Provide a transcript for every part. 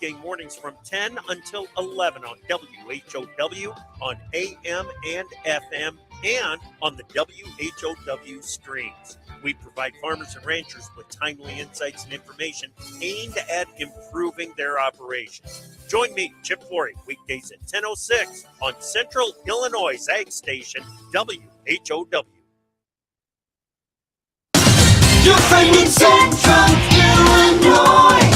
weekday mornings from 10 until 11 on WHOW on AM and FM and on the WHOW streams. We provide farmers and ranchers with timely insights and information aimed at improving their operations. Join me, Chip Flory, weekdays at 10:06 on Central Illinois Ag Station, WHOW. You're finding Central Illinois.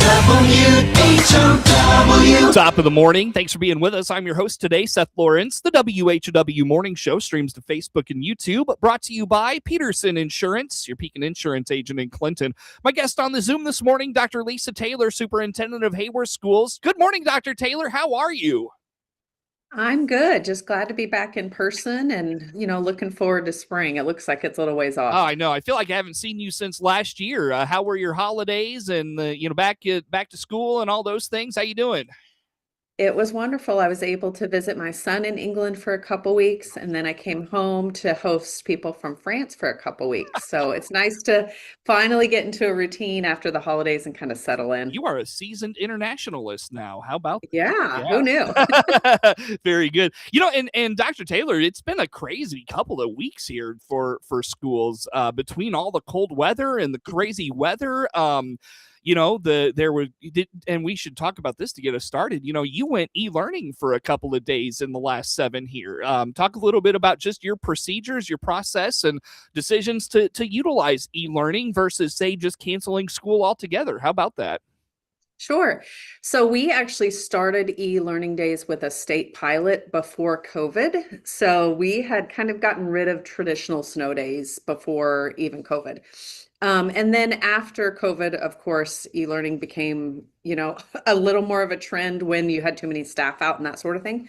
WHOW. Top of the morning. Thanks for being with us. I'm your host today, Seth Lawrence. The WHOW Morning Show streams to Facebook and YouTube, brought to you by Peterson Insurance, your Pekin Insurance agent in Clinton. My guest on the Zoom this morning, Dr. Lisa Taylor, Superintendent of Heyworth Schools. Good morning, Dr. Taylor. How are you? I'm good. Just glad to be back in person and, looking forward to spring. It looks like it's a little ways off. Oh, I know. I feel like I haven't seen you since last year. How were your holidays and, back to school and all those things? How you doing? It was wonderful. I was able to visit my son in England for a couple weeks, and then I came home to host people from France for a couple weeks. So it's nice to finally get into a routine after the holidays and kind of settle in. You are a seasoned internationalist now. How about that? Yeah. Who knew? Very good. And Dr. Taylor, it's been a crazy couple of weeks here for schools between all the cold weather and the crazy weather. And we should talk about this to get us started. You went e-learning for a couple of days in the last 7 here. Talk a little bit about just your procedures, your process, and decisions to utilize e-learning versus, say, just canceling school altogether. How about that? Sure. So we actually started e-learning days with a state pilot before COVID. So we had kind of gotten rid of traditional snow days before even COVID. And then after COVID, of course, e-learning became, a little more of a trend when you had too many staff out and that sort of thing.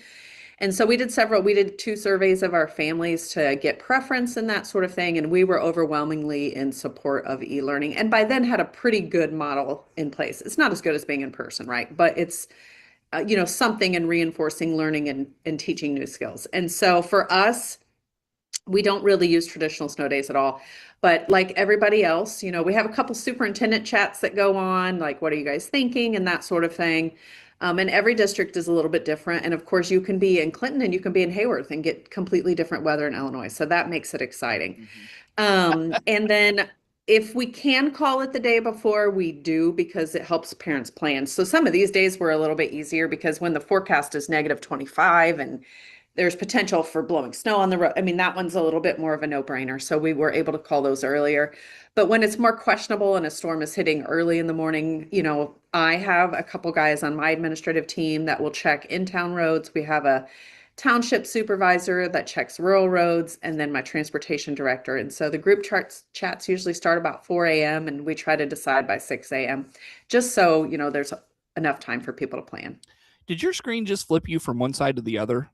And so we did 2 surveys of our families to get preference and that sort of thing. And we were overwhelmingly in support of e-learning. And by then had a pretty good model in place. It's not as good as being in person, right? But it's, something in reinforcing learning and teaching new skills. And so for us, we don't really use traditional snow days at all. But like everybody else, we have a couple superintendent chats that go on, like, what are you guys thinking and that sort of thing. And every district is a little bit different. And of course, you can be in Clinton and you can be in Heyworth and get completely different weather in Illinois. So that makes it exciting. Mm-hmm. And then if we can call it the day before, we do, because it helps parents plan. So some of these days were a little bit easier because when the forecast is -25 and there's potential for blowing snow on the road. I mean, that one's a little bit more of a no-brainer. So we were able to call those earlier. But when it's more questionable and a storm is hitting early in the morning, I have a couple guys on my administrative team that will check in-town roads. We have a township supervisor that checks rural roads, and then my transportation director. And so the group chats usually start about 4 a.m. and we try to decide by 6 a.m. just so, there's enough time for people to plan. Did your screen just flip you from one side to the other?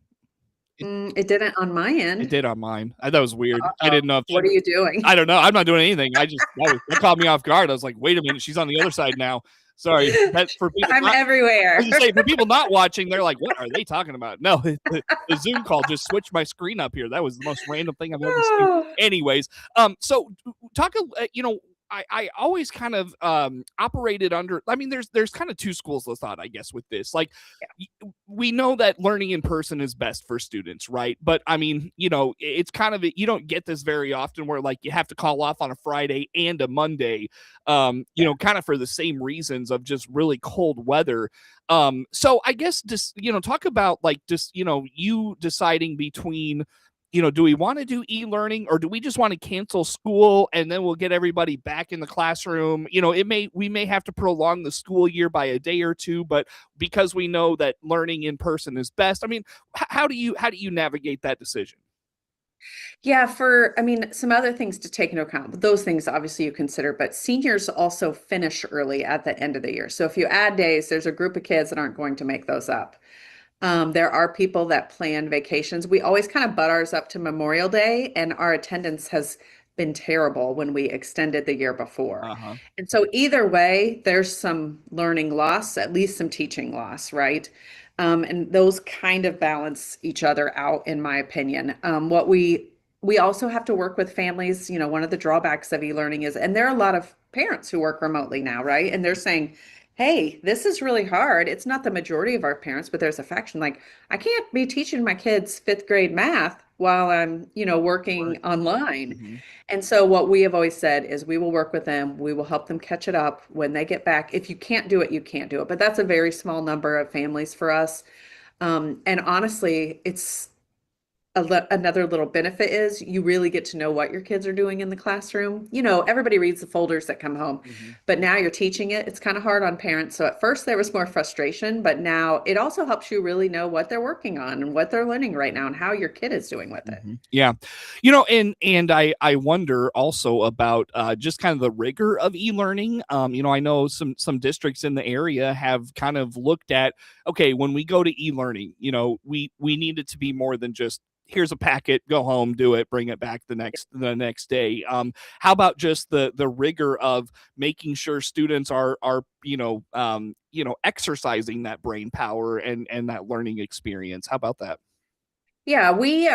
It didn't on my end. It did on mine. That was weird. I didn't know. What are you doing? I don't know. I'm not doing anything. That caught me off guard. I was like, wait a minute. She's on the other side now. Sorry. That's for people. I'm everywhere. I was say, for people not watching, they're like, what are they talking about? No, the Zoom call just switched my screen up here. That was the most random thing I've ever seen. Anyways, so talk, I always kind of operated under, there's kind of 2 schools of thought, I guess, with this. Like, we know that learning in person is best for students, right? But it's kind of, you don't get this very often where like you have to call off on a Friday and a Monday, kind of for the same reasons of just really cold weather. So I guess just, talk about like just, you deciding between, do we want to do e-learning or do we just want to cancel school and then we'll get everybody back in the classroom? We may have to prolong the school year by a day or 2, but because we know that learning in person is best. I mean, how do you navigate that decision? Yeah, some other things to take into account. Those things obviously you consider, but seniors also finish early at the end of the year. So if you add days, there's a group of kids that aren't going to make those up. There are people that plan vacations. We always kind of butt ours up to Memorial Day, and our attendance has been terrible when we extended the year before. Uh-huh. And so either way, there's some learning loss, at least some teaching loss, right? And those kind of balance each other out, in my opinion. What we we also have to work with families. One of the drawbacks of e-learning is, and there are a lot of parents who work remotely now, right? And they're saying, hey, this is really hard. It's not the majority of our parents, but there's a faction like, I can't be teaching my kids fifth grade math while I'm, working online. Mhm. And so what we have always said is we will work with them. We will help them catch it up when they get back. If you can't do it, you can't do it. But that's a very small number of families for us. And honestly, it's another little benefit is you really get to know what your kids are doing in the classroom. Everybody reads the folders that come home, Mhm. but now you're teaching it. It's kind of hard on parents. So at first there was more frustration, but now it also helps you really know what they're working on and what they're learning right now and how your kid is doing with it. Yeah. And I wonder also about just kind of the rigor of e-learning. I know some districts in the area have kind of looked at, okay, when we go to e-learning, we need it to be more than just here's a packet, go home, do it, bring it back the next day. How about just the rigor of making sure students are exercising that brain power and that learning experience? How about that? Yeah, we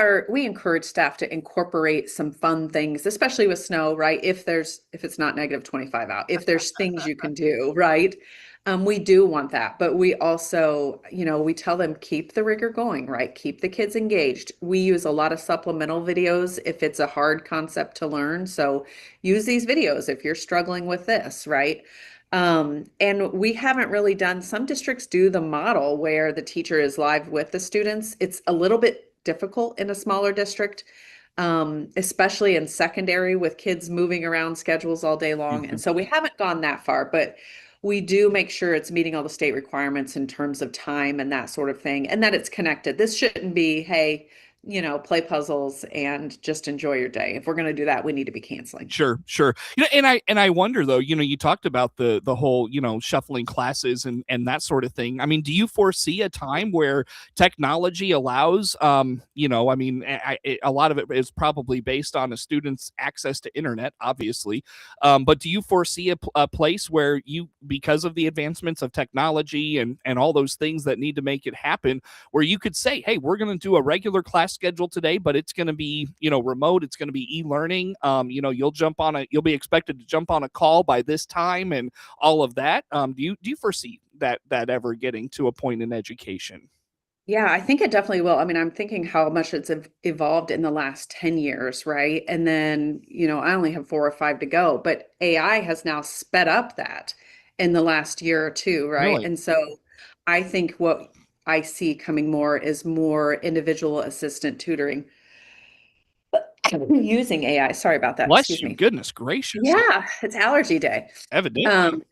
encourage staff to incorporate some fun things, especially with snow, right? If it's not -25 out, if there's things you can do, right? We do want that, but we also, we tell them keep the rigor going, right? Keep the kids engaged. We use a lot of supplemental videos if it's a hard concept to learn. So use these videos if you're struggling with this, right? And we haven't really done, some districts do the model where the teacher is live with the students. It's a little bit difficult in a smaller district, especially in secondary with kids moving around schedules all day long. And so we haven't gone that far, but we do make sure it's meeting all the state requirements in terms of time and that sort of thing, and that it's connected. This shouldn't be, hey, play puzzles and just enjoy your day. If we're going to do that, we need to be canceling. Sure. And I wonder though, you talked about the whole, shuffling classes and that sort of thing. I mean, do you foresee a time where technology allows, a lot of it is probably based on a student's access to internet, obviously. But do you foresee a place where because of the advancements of technology and all those things that need to make it happen, where you could say, hey, we're going to do a regular class schedule today, but it's going to be, remote. It's going to be e-learning. You'll be expected to jump on a call by this time and all of that. Do you foresee that ever getting to a point in education? Yeah, I think it definitely will. I mean, I'm thinking how much it's evolved in the last 10 years, right? And then, I only have 4 or 5 to go, but AI has now sped up that in the last year or two, right? Really? And so I think what I see coming more is more individual assistant tutoring using AI. Sorry about that. Bless Excuse you. me. Goodness gracious. Yeah, it's allergy day. Evidently. Um,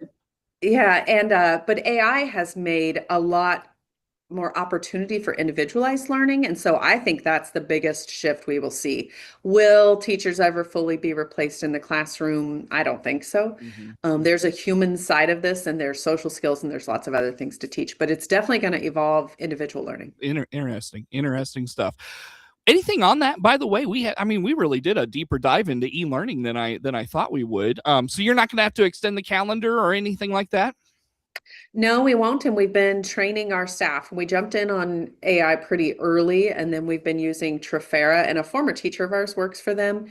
yeah, and but AI has made a lot more opportunity for individualized learning. And so I think that's the biggest shift we will see. Will teachers ever fully be replaced in the classroom? I don't think so. There's a human side of this, and there's social skills, and there's lots of other things to teach, but it's definitely going to evolve individual learning. Interesting stuff. Anything on that? By the way, we really did a deeper dive into e-learning than I thought we would. So you're not going to have to extend the calendar or anything like that? No, we won't. And we've been training our staff. We jumped in on AI pretty early, and then we've been using Trifera, and a former teacher of ours works for them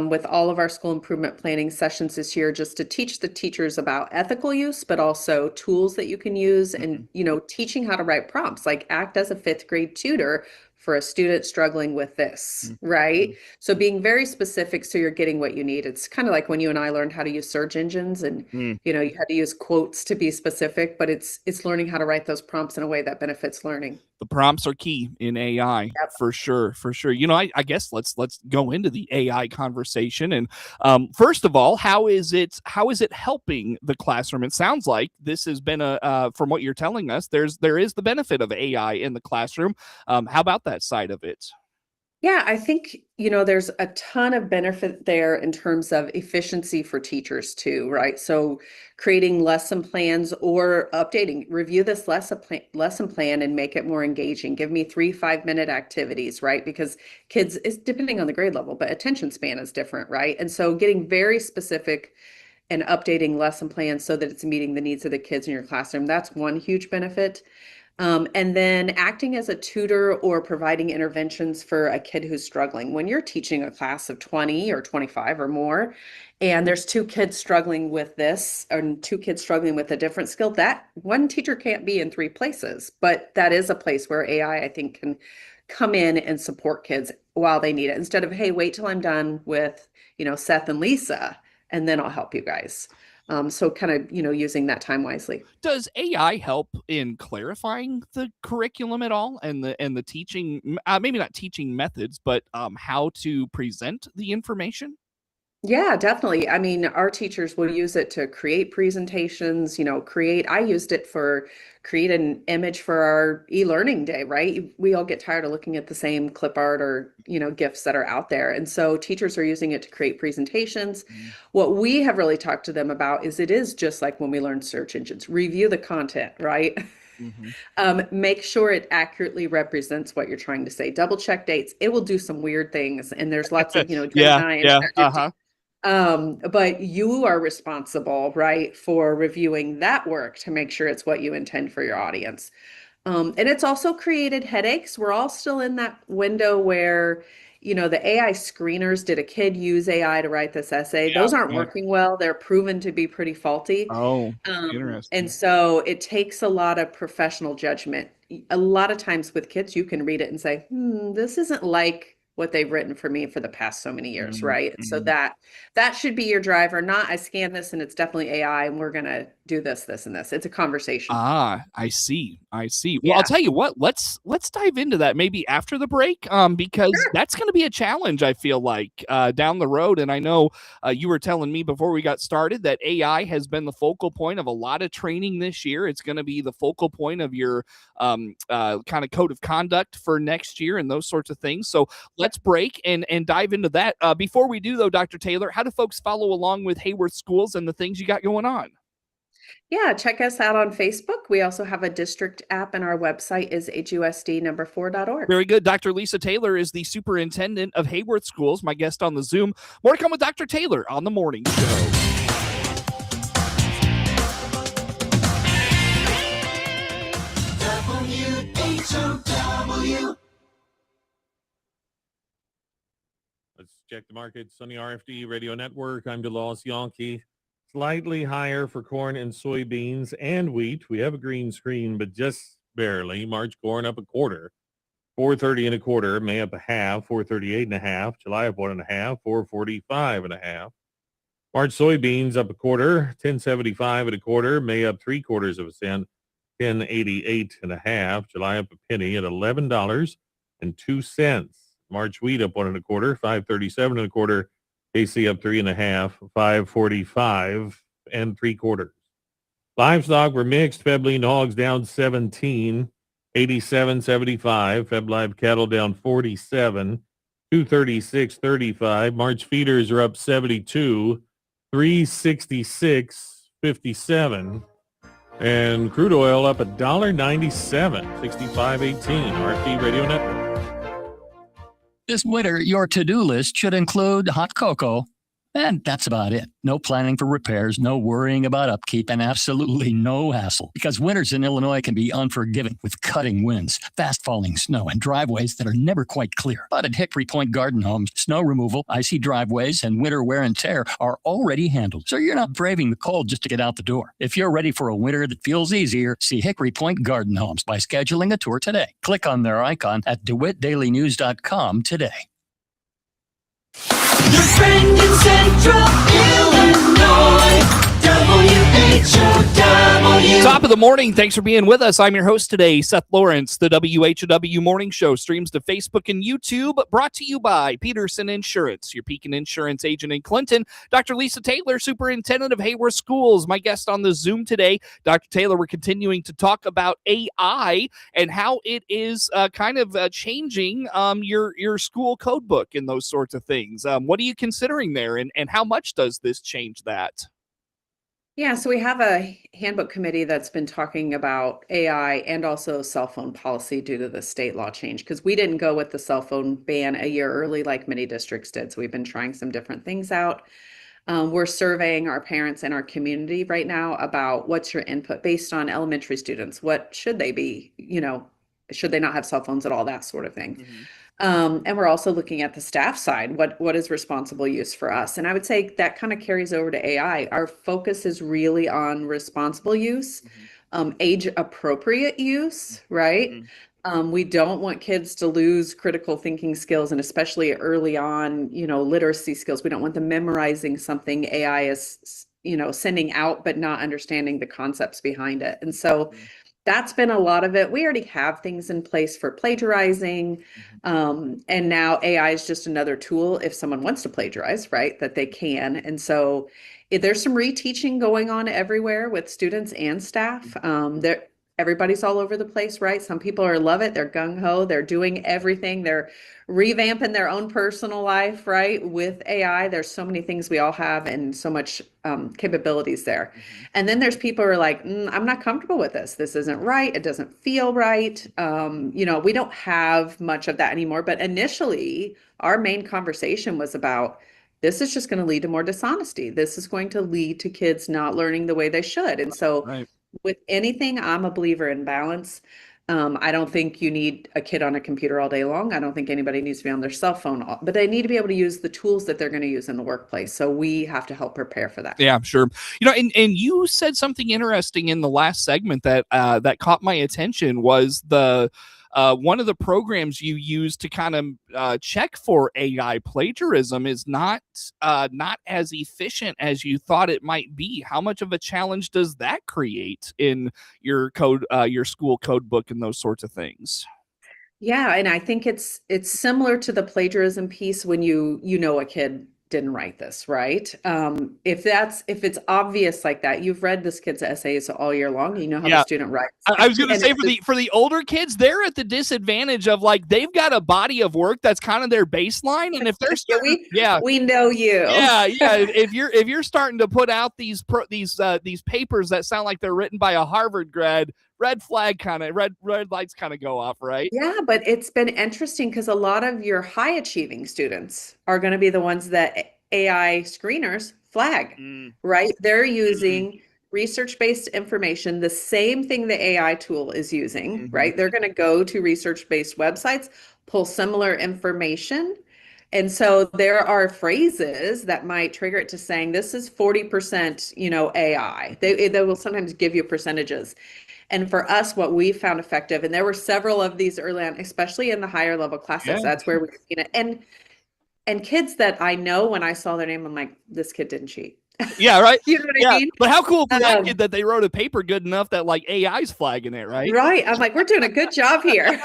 with all of our school improvement planning sessions this year, just to teach the teachers about ethical use, but also tools that you can use and, teaching how to write prompts, like act as a fifth grade tutor for a student struggling with this, right? So being very specific so you're getting what you need. It's kind of like when you and I learned how to use search engines and you had to use quotes to be specific, but it's learning how to write those prompts in a way that benefits learning. The prompts are key in AI. Yep. For sure. I guess let's go into the AI conversation. And first of all, how is it helping the classroom? It sounds like this has been from what you're telling us, there is the benefit of AI in the classroom. How about that side of it? Yeah, I think, there's a ton of benefit there in terms of efficiency for teachers too, right? So creating lesson plans or review this lesson plan and make it more engaging. Give me 3 5-minute activities, right? Because kids, is depending on the grade level, but attention span is different, right? And so getting very specific and updating lesson plans so that it's meeting the needs of the kids in your classroom, that's one huge benefit. And then acting as a tutor or providing interventions for a kid who's struggling. When you're teaching a class of 20 or 25 or more, and there's two kids struggling with this, or two kids struggling with a different skill, that one teacher can't be in three places. But that is a place where AI, I think, can come in and support kids while they need it, instead of, hey, wait till I'm done with, Seth and Lisa, and then I'll help you guys. So kind of, using that time wisely. Does AI help in clarifying the curriculum at all, and the teaching, maybe not teaching methods, but how to present the information? Yeah, definitely. I mean, our teachers will use it to create presentations, I used it for create an image for our e-learning day, right? We all get tired of looking at the same clip art or, GIFs that are out there. And so teachers are using it to create presentations. What we have really talked to them about is it is just like when we learn search engines, review the content, right? Mm-hmm. Make sure it accurately represents what you're trying to say. Double check dates. It will do some weird things. And there's lots of, Yeah, Gemini and yeah, ChatGPT. But you are responsible, right, for reviewing that work to make sure it's what you intend for your audience. And it's also created headaches. We're all still in that window where, the AI screeners, did a kid use AI to write this essay? yeah, Those aren't yeah. working well. They're proven to be pretty faulty. Oh, And interesting. so it takes a lot of professional judgment. A lot of times with kids, you can read it and say, this isn't like what they've written for me for the past so many years, right? So Mhm. that should be your driver, not I scan this and it's definitely AI and we're gonna do this, this, and this. It's a conversation. Ah, I see. I see. Well, I'll Yeah. tell you what, let's dive into that maybe after the break, because Sure. that's gonna be a challenge, I feel like, down the road. And I know you were telling me before we got started that AI has been the focal point of a lot of training this year. It's gonna be the focal point of your kind of code of conduct for next year and those sorts of things. So let's break and dive into that. Before we do, though, Dr. Taylor, how do folks follow along with Heyworth Schools and the things you got going on? Yeah, check us out on Facebook. We also have a district app and our website is husd4.org. Very good. Dr. Lisa Taylor is the superintendent of Heyworth Schools, my guest on the Zoom. More to come with Dr. Taylor on the morning show. WHOW. Let's check the markets on the RFD Radio Network. I'm DeLoss Yankee. Slightly higher for corn and soybeans and wheat. We have a green screen, but just barely. March corn up a quarter. 430 and a quarter. May up a half. 438 and a half. July up 1.5. 445 and a half. March soybeans up a quarter. 1075 and a quarter. May up 3/4 of a cent. 1088 and a half. July up a penny at $11.02. March wheat up 1.25, 537 and a quarter. KC up 3.5, 545 3/4. Livestock were mixed. Feb lean hogs down 17, 87.75. Feb live cattle down 47, 236.35. March feeders are up 72, 366.57. And crude oil up $1.97, 65.18. RFD Radio Network. This winter, your to-do list should include hot cocoa. And that's about it. No planning for repairs, no worrying about upkeep, and absolutely no hassle. Because winters in Illinois can be unforgiving with cutting winds, fast falling snow, and driveways that are never quite clear. But at Hickory Point Garden Homes, snow removal, icy driveways, and winter wear and tear are already handled. So you're not braving the cold just to get out the door. If you're ready for a winter that feels easier, see Hickory Point Garden Homes by scheduling a tour today. Click on their icon at DeWittDailyNews.com today. Your friend in Central Illinois, WHOW. Top of the morning. Thanks for being with us. I'm your host today, Seth Lawrence. The WHOW Morning Show streams to Facebook and YouTube, brought to you by Peterson Insurance, your Pekin Insurance agent in Clinton. Dr. Lisa Taylor, superintendent of Heyworth Schools, my guest on the Zoom today. Dr. Taylor, we're continuing to talk about AI and how it is changing your school code book and those sorts of things. What are you considering there, and how much does this change that? Yeah, so we have a handbook committee that's been talking about AI and also cell phone policy due to the state law change, because we didn't go with the cell phone ban a year early like many districts did. So we've been trying some different things out. We're surveying our parents in our community right now about what's your input based on elementary students. What should they be? Should they not have cell phones at all? That sort of thing. Mhm. And we're also looking at the staff side. What is responsible use for us? And I would say that kind of carries over to AI. Our focus is really on responsible use, age appropriate use, right? Mhm. We don't want kids to lose critical thinking skills, and especially early on, literacy skills. We don't want them memorizing something AI is, sending out, but not understanding the concepts behind it. And so that's been a lot of it. We already have things in place for plagiarizing. And now AI is just another tool if someone wants to plagiarize, right? That they can. And so there's some reteaching going on everywhere with students and staff. Everybody's all over the place, right? Some people love it. They're gung ho. They're doing everything. They're revamping their own personal life, right? With AI, there's so many things we all have and so much capabilities there. And then there's people who are like, I'm not comfortable with this. This isn't right. It doesn't feel right. We don't have much of that anymore. But initially, our main conversation was about this is just going to lead to more dishonesty. This is going to lead to kids not learning the way they should. And so Right. with anything, I'm a believer in balance. I don't think you need a kid on a computer all day long. I don't think anybody needs to be on their cell phone, but they need to be able to use the tools that they're going to use in the workplace. So we have to help prepare for that. Yeah, sure. And you said something interesting in the last segment that that caught my attention was the one of the programs you use to kind of check for AI plagiarism is not as efficient as you thought it might be. How much of a challenge does that create in your your school code book and those sorts of things? Yeah, and I think it's similar to the plagiarism piece when you know a kid didn't write this, right? If it's obvious like that, you've read this kid's essays all year long, you know how the Yeah. student writes. I was going to And say it's for the older kids, they're at the disadvantage of like they've got a body of work that's kind of their baseline, and if they're starting, we know you. yeah. If you're starting to put out these papers that sound like they're written by a Harvard grad, red lights kind of go off, right? Yeah, but it's been interesting because a lot of your high achieving students are going to be the ones that AI screeners flag, right? They're using research-based information, the same thing the AI tool is using, right? They're going to go to research-based websites, pull similar information. And so there are phrases that might trigger it to saying this is 40%, AI. They will sometimes give you percentages. And for us, what we found effective, and there were several of these early on, especially in the higher level classes, that's where we've seen it. And kids that I know when I saw their name, I'm like, this kid didn't cheat. Yeah, right. You know what I mean? But how cool for that kid that they wrote a paper good enough that like AI's flagging it, right? Right. I'm like, we're doing a good job here.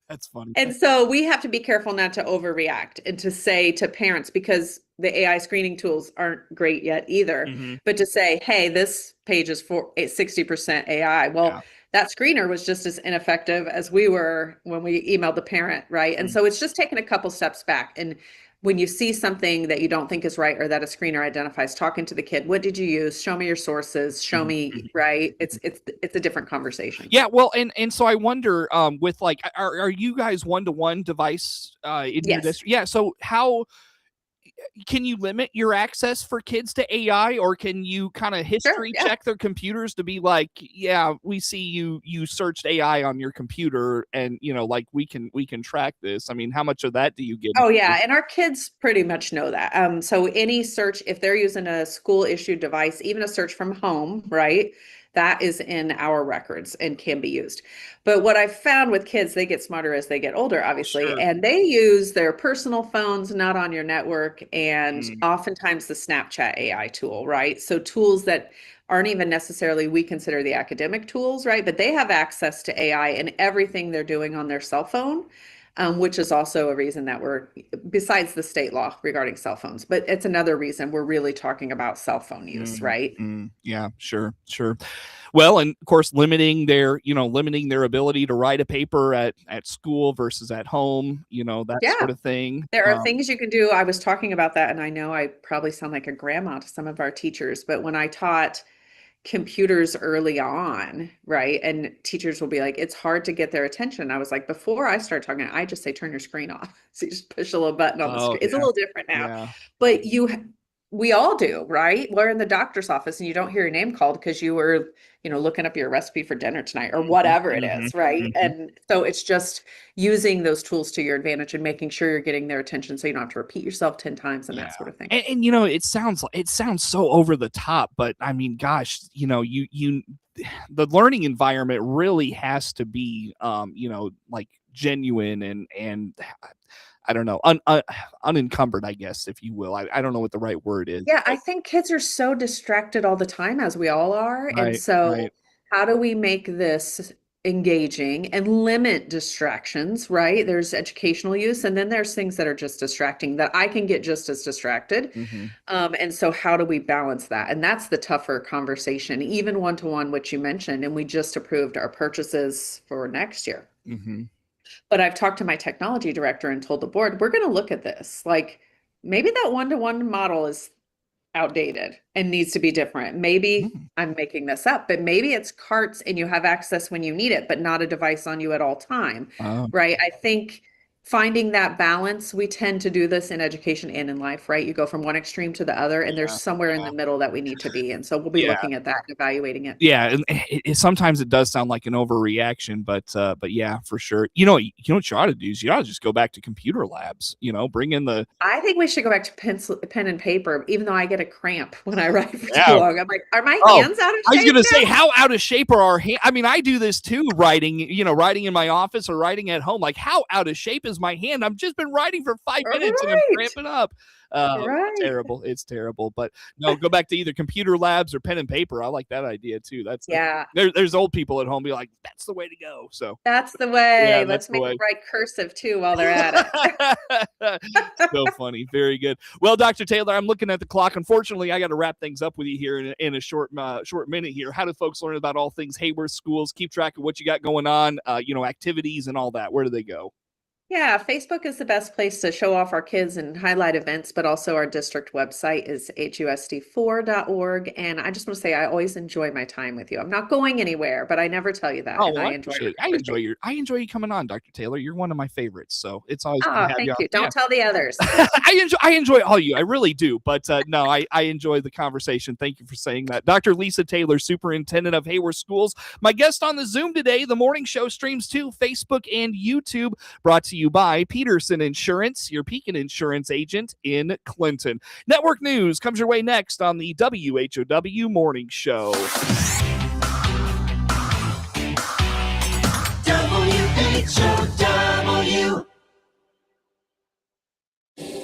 That's funny. And so we have to be careful not to overreact and to say to parents, because the AI screening tools aren't great yet either, but to say, hey, this page is for 60% AI. Well, that screener was just as ineffective as we were when we emailed the parent, right? And so it's just taking a couple steps back. And when you see something that you don't think is right or that a screener identifies, talking to the kid, what did you use? Show me your sources. Show me, right? It's a different conversation. Yeah, well, and so I wonder, with like, are you guys one-to-one device in your district? Yeah, so how can you limit your access for kids to AI, or can you kind of history check their computers to be like, yeah, we see you searched AI on your computer, and like we can track this. I mean, how much of that do you get? Oh yeah, and our kids pretty much know that. So any search, if they're using a school issued device, even a search from home, right? That is in our records and can be used. But what I've found with kids, they get smarter as they get older, obviously, and they use their personal phones, not on your network, and oftentimes the Snapchat AI tool, right? So tools that aren't even necessarily we consider the academic tools, right? But they have access to AI and everything they're doing on their cell phone. Which is also a reason that we're, besides the state law regarding cell phones, but it's another reason we're really talking about cell phone use, right? Yeah, sure. Well, and of course, limiting their ability to write a paper at school versus at home, that sort of thing. There are things you can do. I was talking about that, and I know I probably sound like a grandma to some of our teachers, but when I taught computers early on, right? And teachers will be like, it's hard to get their attention. I was like, before I start talking, I just say, turn your screen off. So you just push a little button on the screen. It's a little different now, but we all do, right? We're in the doctor's office and you don't hear your name called because you were, looking up your recipe for dinner tonight or whatever it is, right? And so it's just using those tools to your advantage and making sure you're getting their attention so you don't have to repeat yourself 10 times and that sort of thing. And it sounds so over the top, but I mean, gosh, the learning environment really has to be, like genuine and I don't know, unencumbered, I guess, if you will. I don't know what the right word is. Yeah, I think kids are so distracted all the time, as we all are. And Right, so, right. how do we make this engaging and limit distractions, right? There's educational use, and then there's things that are just distracting that I can get just as distracted. And so, how do we balance that? And that's the tougher conversation, even one-to-one, which you mentioned. And we just approved our purchases for next year. But I've talked to my technology director and told the board, we're going to look at this. Like maybe that one-to-one model is outdated and needs to be different. Maybe I'm making this up, but maybe it's carts and you have access when you need it, but not a device on you at all time, right? I think finding that balance, we tend to do this in education and in life, right? You go from one extreme to the other, and there's somewhere in the middle that we need to be. And so we'll be looking at that and evaluating it. Yeah, and sometimes it does sound like an overreaction, but yeah, for sure. You know what you ought to do is you ought to just go back to computer labs. Bring in the. I think we should go back to pen and paper, even though I get a cramp when I write for too long. I'm like, are my hands out of shape? I was going to say, how out of shape are our hands? I mean, I do this too, writing in my office or writing at home. Like, how out of shape is my hand? I've just been writing for 5 minutes and I'm cramping up. It's terrible. But no, go back to either computer labs or pen and paper. I like that idea too. There's old people at home be like, that's the way to go. So that's the way. Let's make them write cursive too while they're at it. So funny. Very good. Well, Dr. Taylor, I'm looking at the clock. Unfortunately, I got to wrap things up with you here in a short minute here. How do folks learn about all things Heyworth schools? Keep track of what you got going on, activities and all that. Where do they go? Yeah, Facebook is the best place to show off our kids and highlight events, but also our district website is husd4.org. And I just want to say, I always enjoy my time with you. I'm not going anywhere, but I never tell you that. I enjoy you coming on, Dr. Taylor. You're one of my favorites. So it's always thank you. Don't tell the others. I enjoy all you. I really do. But no, I enjoy the conversation. Thank you for saying that. Dr. Lisa Taylor, Superintendent of Heyworth Schools, my guest on the Zoom today. The morning show streams to Facebook and YouTube, brought to you by Peterson Insurance, your Pekin Insurance agent in Clinton. Network news comes your way next on the WHOW Morning Show. WHOW.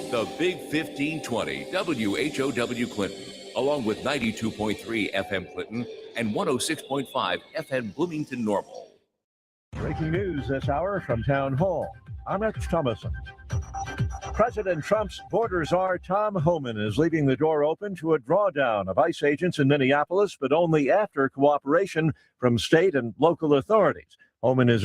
The Big 1520 WHOW Clinton, along with 92.3 FM Clinton and 106.5 FM Bloomington Normal. Breaking news this hour from Town Hall. I'm Rich Thomason. President Trump's border czar Tom Homan is leaving the door open to a drawdown of ICE agents in Minneapolis, but only after cooperation from state and local authorities. Homan is